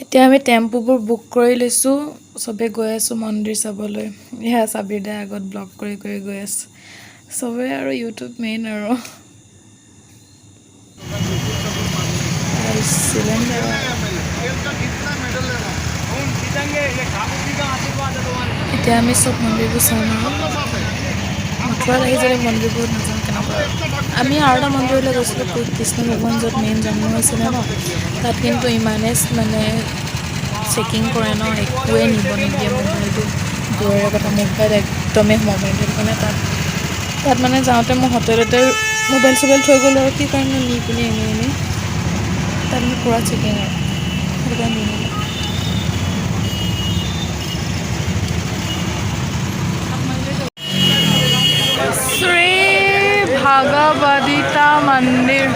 এতিয়া আমি টেম্পুবোৰ বুক কৰি লৈছোঁ চবে গৈ আছোঁ মন্দিৰ চাবলৈ এয়া চাবিৰ দাই আগত ব্লগ কৰি কৰি গৈ আছে চবে আৰু ইউটিউব মেইন আৰু এতিয়া আমি চব মন্দিৰবোৰ চাম আৰু মথুৰাত আহি যদি মন্দিৰবোৰ নাজানো কেনেকুৱা আমি আৰু এটা মন্দিৰলৈ গৈছিলোঁ কৃষ্ণ ভগৱান য'ত মেইন জন্ম হৈছিলে ন তাত কিন্তু ইমানেই মানে চেকিং কৰে ন একোৱে নিব নিদিয়ে মোবাইলটো দূৰৰে কথা মোবাইল একদমেই সোমাব নিদিয়ে সেইটো কাৰণে তাত মানে যাওঁতে মই হোটেলতে মোবাইল চোবাইল থৈ গ'লোঁ আৰু কি কাৰণে নি পিনি এনেই তাত মোৰ পূৰা চেকিং আৰু সেইটো কাৰণে নিনিলে শ্ৰী ভাগৱদিতা মন্দিৰ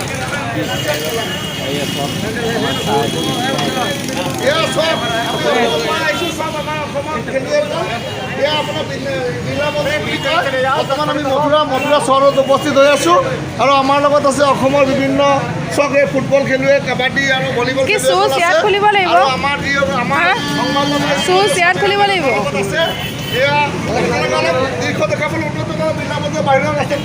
বৰ্তমান আমি মথুৰা চহৰত উপস্থিত হৈ আছোঁ আৰু আমাৰ লগত আছে অসমৰ বিভিন্ন চকে ফুটবল খেলুৱৈ কাবাডী আৰু ভলীবল খুলিব লাগিব এয়া দীৰ্ঘ দেখাবলৈ উন্নত বিনামূলীয়া বাহিৰৰ ৰাস্তাত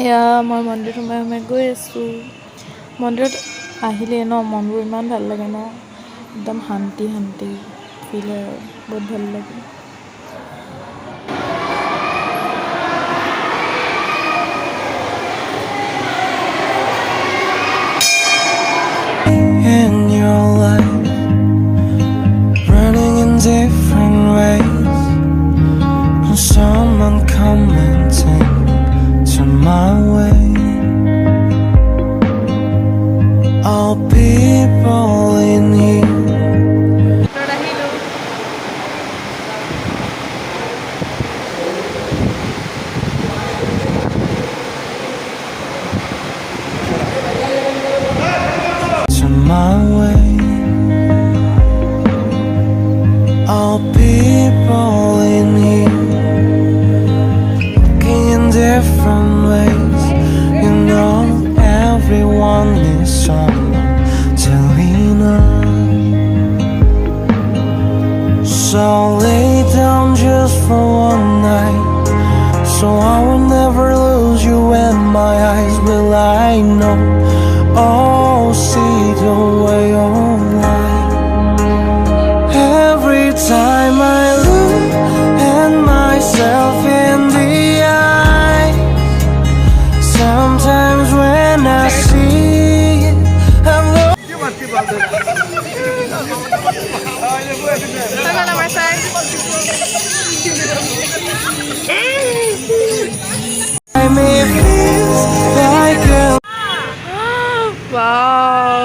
এয়া মই মন্দিৰত সোমাই গৈ আছোঁ মন্দিৰত আহিলে ন মনবোৰ ইমান ভাল লাগে ন একদম শান্তি ফিল হয় আৰু বহুত ভাল লাগে In your life, running in different ways, and someone commenting to my way. All people in here. My way. All people in here looking in different ways. You know everyone is someone till we know. So lay down just for one night, so I will never lose you in my eyes. Will I know? Oh, see the way of light. Every time I look at myself in the eye, sometimes when I see it, I'm I may feel like a wow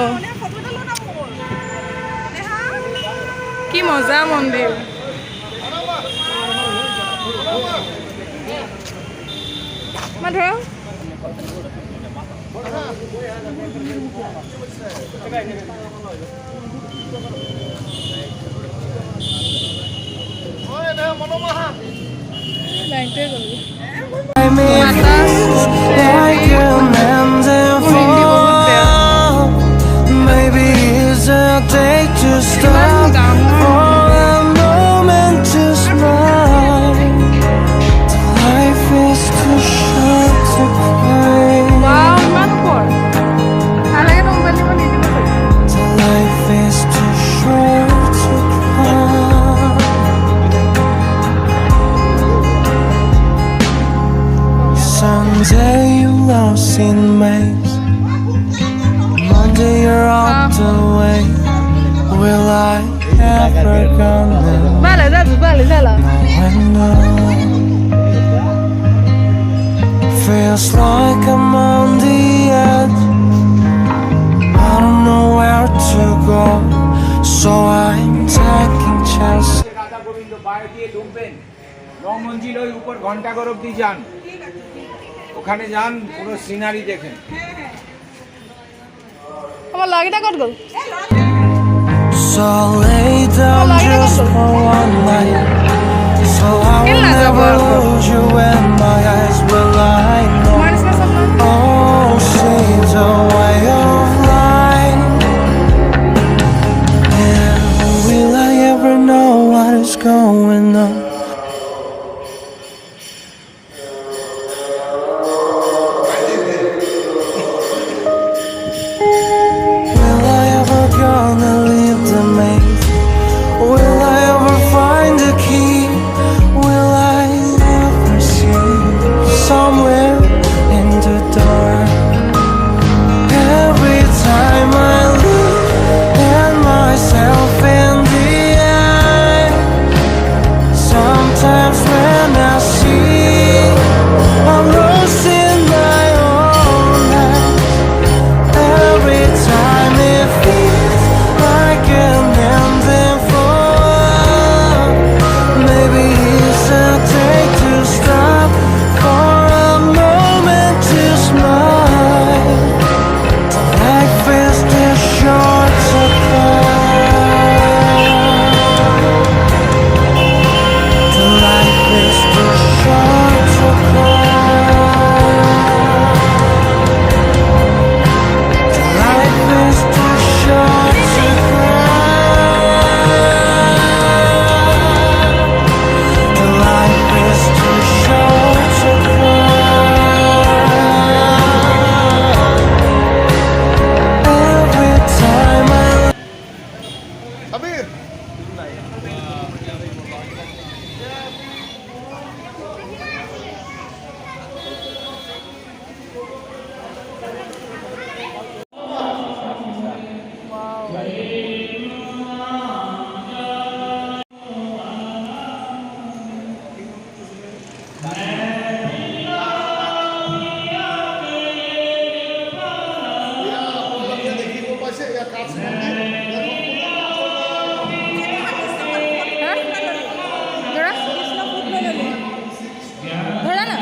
কি মজা মন্দিৰ মাধুৰা I may feel like a man fall. Maybe it's a day to stop, for a moment to smile. days. Monday you're on the way. Will I ever gonna Vale, dale. know? Feels like I'm on the edge. I don't know where to go, so I'm taking chances. Radha Govinda পায়ে দিয়ে ঢুকবেন 9 মঞ্জিল ওই উপর ঘন্টাঘর অব্দি যান, ওখানে যান, পুরো সিনারি দেখেন। আমার লাগিটা কত গল So lay down just for one night, so I will never lose you when my eyes will lie. Oh, shades a way of light. And will I ever know what is going on? Will I ever gonna leave the maze? Will I ever find a key? Will I ever see somewhere in the dark? Every time I look at myself in the eye, sometimes when I see I'm lost in my own eyes. Every time it feels like an ending for maybe it's a day to stop for a moment to smile. Life is too short to cry. Life is too short to cry. Life is too short to cry. Life is too short to cry. Every time I আবির আপোনালোকে দেখিব পাইছে ইয়াৰ কাঠ মন্দিৰ ধৰা না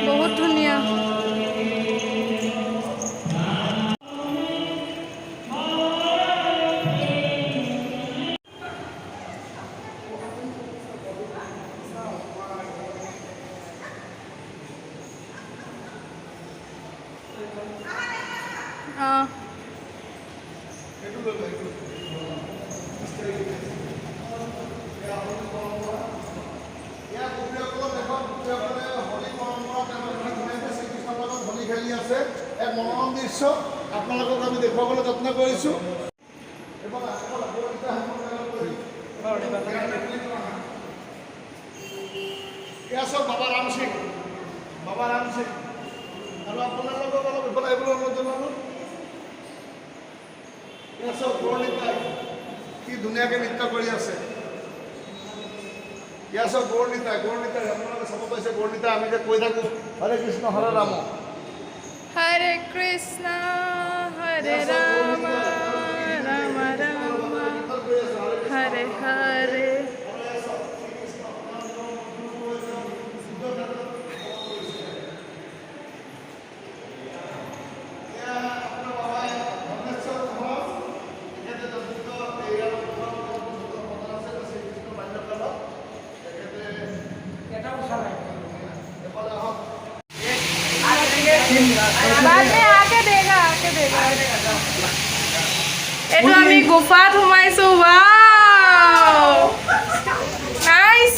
বহুত ধুনীয়া খেলি আছে এক মনোৰম দৃশ্য আপোনালোকক আমি দেখুৱাবলৈ যত্ন কৰিছোঁ। এয়া চব বাবা ৰাম সিং আৰু আপোনালোকক অলপ ইফালে আহিবলৈ অনুৰোধ জনালোঁ। এয়া চব গৌৰনিতাই কি ধুনীয়াকৈ নৃত্য কৰি আছে। এয়া চব গৌৰনিতাই আপোনালোকে চাব পাইছে গৌৰনিতাই আমি যে কৈ থাকোঁ হৰে কৃষ্ণ হৰে ৰাম। হরে কৃষ্ণ হরে রাম রাম রাম হরে হরে बाद में आके देगा এইটো আমি গুফাত সোমাইছো। Wow nice.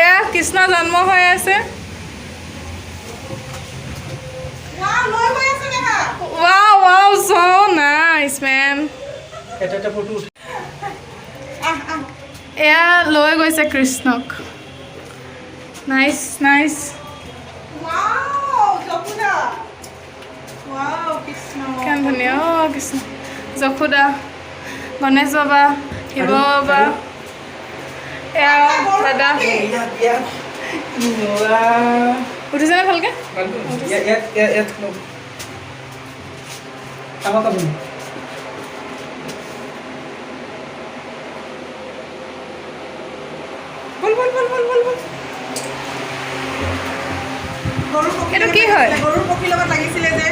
এয়া কৃষ্ণ জন্ম হৈ আছে। এয়া লৈ গৈছে কৃষ্ণক নাইচ নাইচ কেন ধুনীয়া অ' কৃষ্ণ যশোদা গণেশ বাবা শিৱ বাবা এয়া দাদা উঠিছেনে ভালকে এইটো কি হয় গৰুৰ পক্ষীৰ লগত লাগিছিলে যে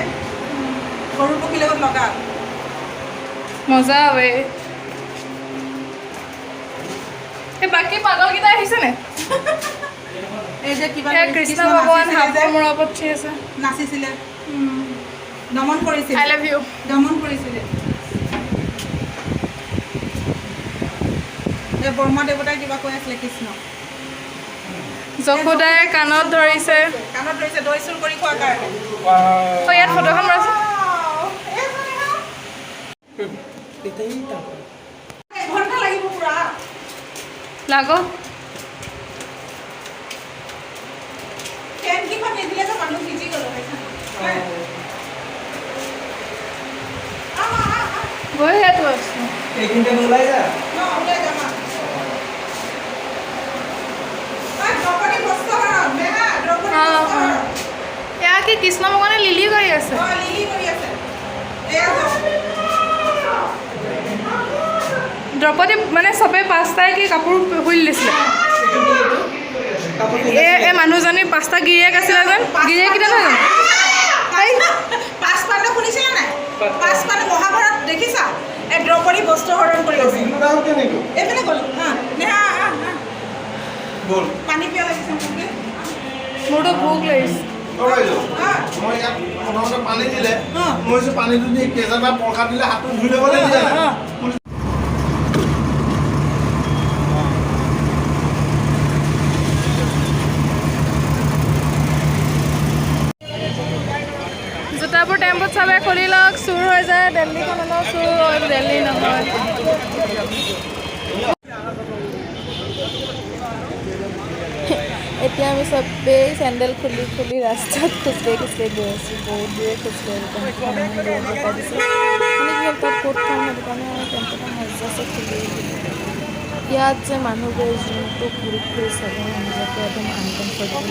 গৰুৰ পক্ষীৰ লগত লগা মজা বে এই বাকী পাগলকেইটা আহিছেনে এই যে কিবা কৃষ্ণ ভগৱান সাপৰ মূৰৰ ওপৰত থিয় আছে নাচিছিলে দমন কৰিছিলে আই লাভ ইউ দমন কৰিছিলে এই ব্ৰহ্মা দেৱতাই কিবা কৈ আছিলে কৃষ্ণ যশোদাই কাণত ধৰিছে দৈ চুৰ কৰি খোৱাৰ কাৰণে অ' ইয়াত ফটোখন মাৰিছে এঘণ্টা লাগিব পুৰা লাগক ফেন কিখন নিদিলে যে মানুহ ভিজি গ'ল গৈহেতো আছো ওলাই যাম দ্ৰৌপদী বস্ত্ৰহৰণ মেহা দ্ৰৌপদী বস্ত্ৰহৰণ এয়া কি কৃষ্ণ ভগৱানে লিলি কৰি আছে লিলি কৰি আছে এয়া দ্ৰৌপদী মানে চবে পাঁচটাই কি কাপোৰ খুলি দিছিলে এই মানুহজনী পাঁচটা গিৰিয়েক আছিলে যেন গিৰিয়েককেইটা নহয় জানো পাঁচপাণ্ড শুনিছিলে নাই পাঁচপাণ্ড মহাভাৰত দেখিছা এই দ্ৰৌপদী বস্ত্ৰহৰণ কৰি আছে এইফালে গ'ল নেহা পানী পিয়া লাগিছে মোৰতো ভোক লাগিছে মই ইয়াত প্ৰথমতে পানী দিলে মই পানীটো দি কেইজনমান পৰখা দিলে হাতটো ধুই ল'বলৈ দিয়া জোতাবোৰ টেম্পুত চবে খুলি লওক চুৰ হৈ যায় দিল্লীখন অলপ চুৰ হয় দিল্লী নহয় এতিয়া আমি চবেই চেণ্ডেল খুলি খুলি ৰাস্তাত খোজকাঢ়ি খোজকাঢ়ি গৈ আছোঁ বহুত দূৰে খোজকাঢ়ি দিছোঁ মানে কি হ'ল তাত ক'ত খাম সেইটো কাৰণে টেম্পুখন মজাছে খুলি ইয়াত যে মানুহবোৰে যোনটো ঘূৰি ফুৰি চালে নিজকে একদম আনকমফৰ্টেবল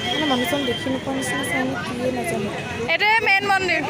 মানে মানুহজন দেখি নোপোৱা নিচিনা চাই নে কিয়ে নাজানো এইটোৱে মেইন মন্দিৰ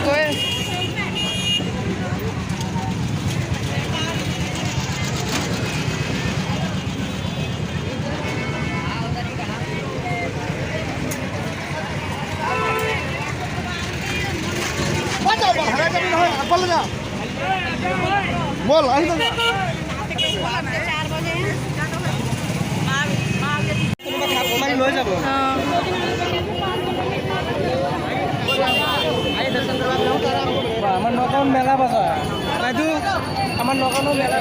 গৈ বল আহি লৈ যাব আমার নকন মেলা বাজার বাইদু আমার নকনো মেলা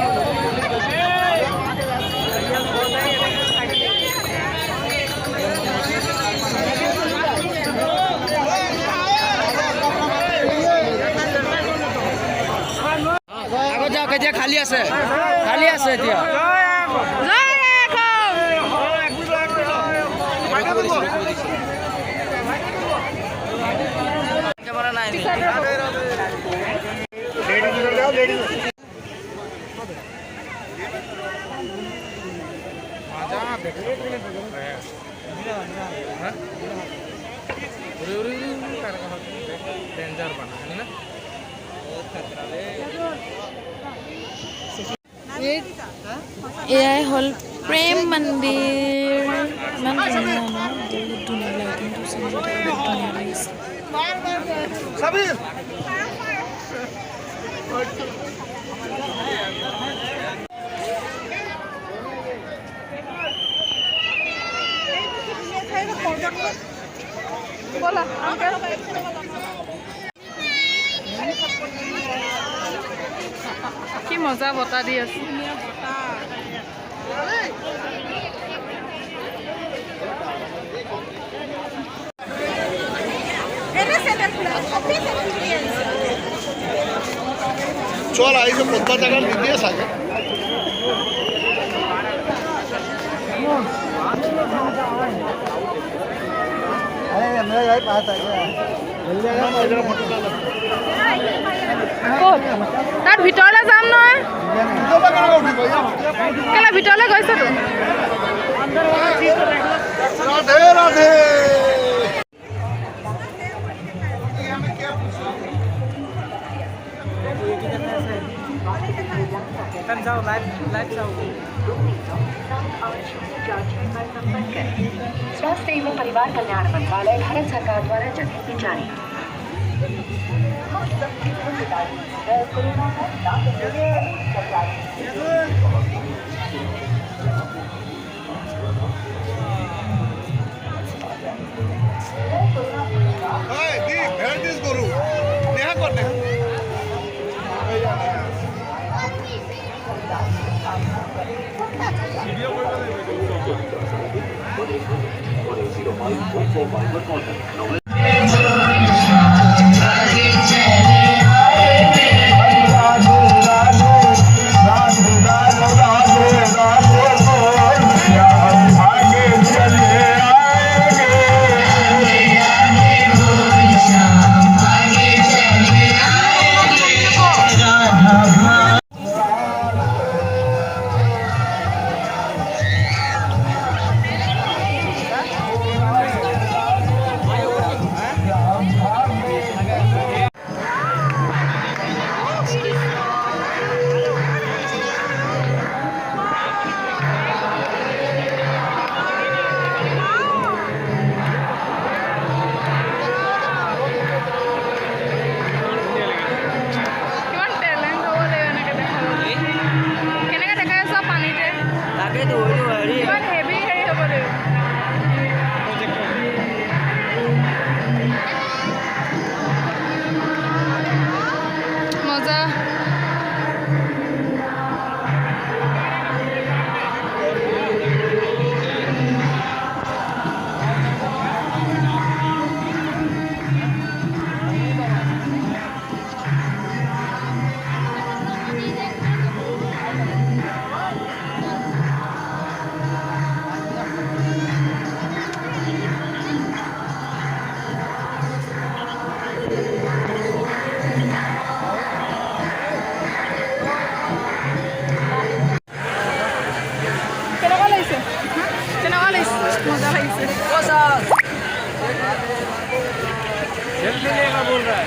আগত যাওক এতিয়া খালী আছে এতিয়া Udah. डेंजर बना है ना এয়াই হ'ল প্ৰেম মন্দিৰ ইমান ধুনীয়া ন বহুত ধুনীয়া লাইটিংটো চাই বহুত ধুনীয়া লাগিছে সাবির কি মজা বতাহ দি আছে চল আইসো পদ্মা জায়গা দিয়ে থাকে তাত ভিতৰলৈ যাম নহয় কেলে ভিতৰলৈ গৈছেতো রাধে রাধে स्वास्थ्य एवं परिवार कल्याण मंत्रालय भारत सरकार द्वारा जनहित में जारी ভ্যারাইটিস গরু দেখা কর দেখা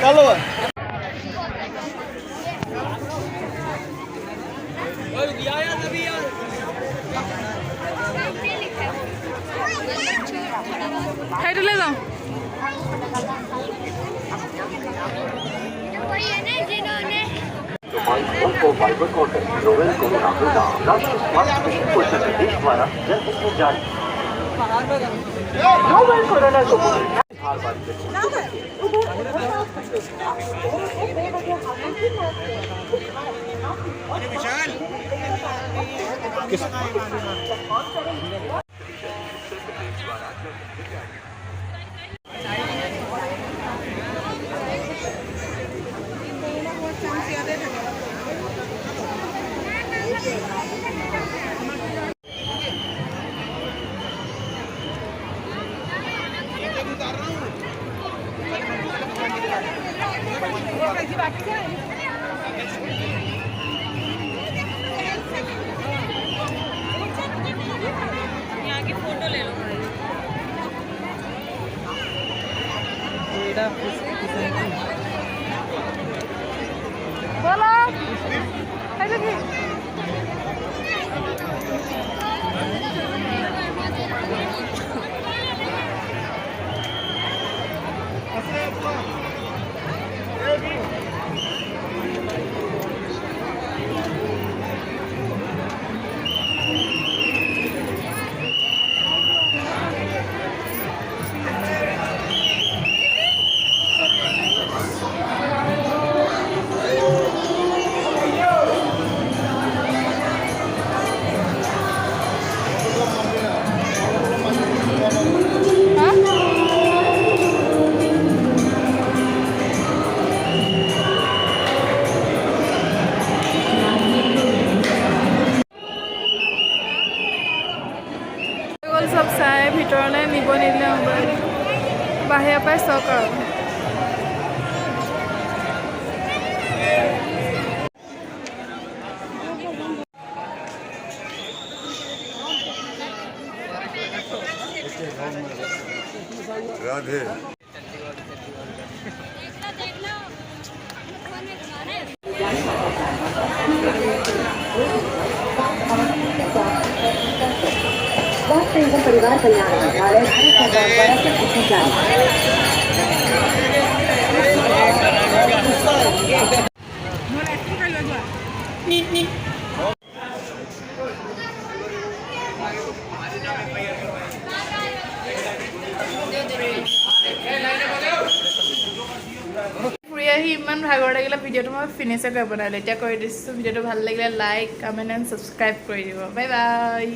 चलो খাইটো লৈ যাওঁ फाइबर कॉटन नोवेल कोरोना राष्ट्रीय स्वास्थ्य मिशन परिषद देश द्वारा जनहित में जारी नोवेल कोरोना को চব চাই ভিতৰলৈ নিব নিদিলে হ'ব বাহিৰৰ পৰাই চাওক আৰু राधे परिवार कल्याण मंत्रालय भारत सरकार द्वारा प्रशिक्षण जारी ফুৰি আহি ইমান ভাগৰ লাগিলে ভিডিঅ'টো মই ফিনিছে কৰি বনালোঁ এতিয়া কৰি দিছোঁ ভিডিঅ'টো ভাল লাগিলে লাইক কমেণ্ট এণ্ড ছাবস্ক্ৰাইব কৰি দিব বাই বাই